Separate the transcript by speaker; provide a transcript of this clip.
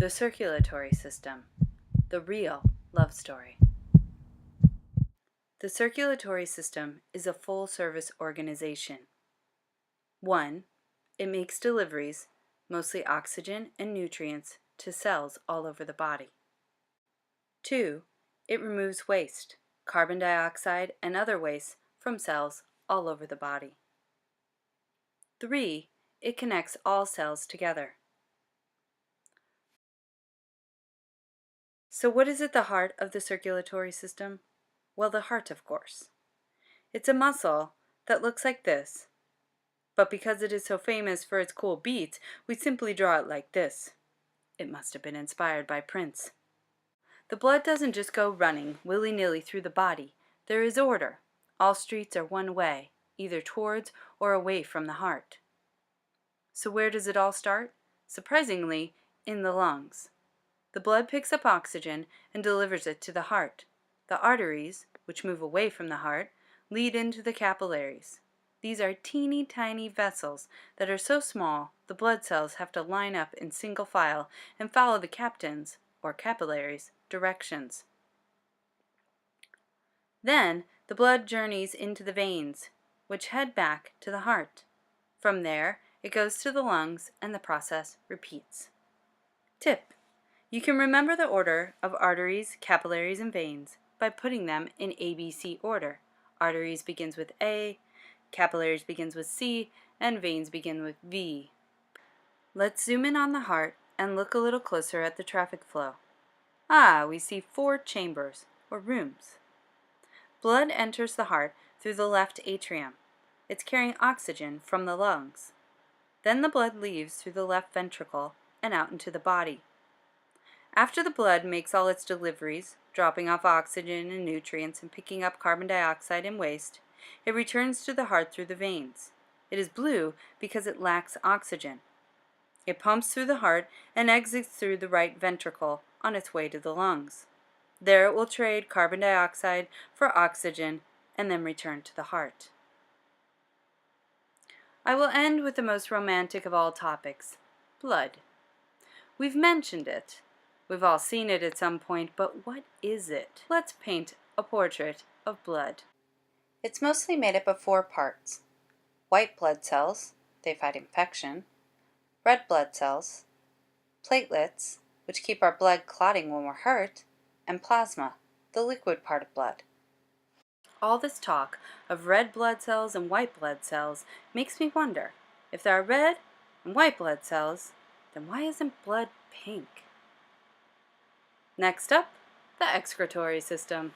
Speaker 1: The circulatory system, the real love story. The circulatory system is a full-service organization. 1. It makes deliveries, mostly oxygen and nutrients, to cells all over the body. 2. It removes waste, carbon dioxide and other waste from cells all over the body. 3. It connects all cells together. So what is at the heart of the circulatory system? Well, the heart, of course. It's a muscle that looks like this, but because it is so famous for its cool beats, we simply draw it like this. It must have been inspired by Prince. The blood doesn't just go running willy-nilly through the body. There is order. All streets are one way, either towards or away from the heart. So where does it all start? Surprisingly, in the lungs. The blood picks up oxygen and delivers it to the heart. The arteries, which move away from the heart, lead into the capillaries. These are teeny tiny vessels that are so small the blood cells have to line up in single file and follow the captain's, or capillaries, directions. Then the blood journeys into the veins, which head back to the heart. From there, it goes to the lungs and the process repeats. Tip: you can remember the order of arteries, capillaries, and veins by putting them in ABC order. Arteries begins with A, capillaries begins with C, and veins begin with V. Let's zoom in on the heart and look a little closer at the traffic flow. We see 4 chambers, or rooms. Blood enters the heart through the left atrium. It's carrying oxygen from the lungs. Then the blood leaves through the left ventricle and out into the body. After the blood makes all its deliveries, dropping off oxygen and nutrients and picking up carbon dioxide and waste, it returns to the heart through the veins. It is blue because it lacks oxygen. It pumps through the heart and exits through the right ventricle on its way to the lungs. There it will trade carbon dioxide for oxygen and then return to the heart. I will end with the most romantic of all topics, blood. We've mentioned it. We've all seen it at some point, but what is it? Let's paint a portrait of blood. It's mostly made up of 4 parts. White blood cells, they fight infection. Red blood cells. Platelets, which keep our blood clotting when we're hurt. And plasma, the liquid part of blood. All this talk of red blood cells and white blood cells makes me wonder, if there are red and white blood cells, then why isn't blood pink? Next up, the excretory system.